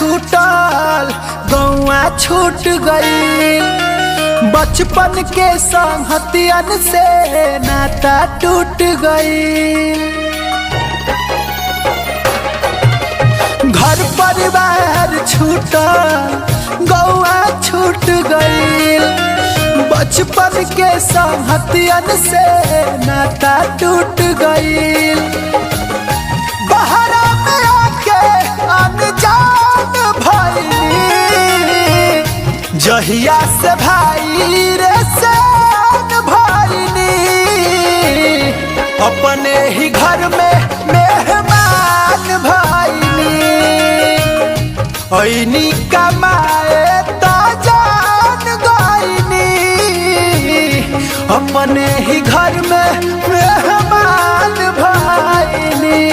छूटल गौआ छूट गई, बचपन के संगतियन से नाता टूट गई। घर परिवार छूटल गौआ छूट गई, बचपन के संगतियन से नाता टूट गई। बहरा में आके अनजान भइली, जहिया से भाई रे सान भइली, अपने ही घर में मेहमान भइली। ऐनी कमाए त जान गइनी, अपने ही घर में मेहमान भइली।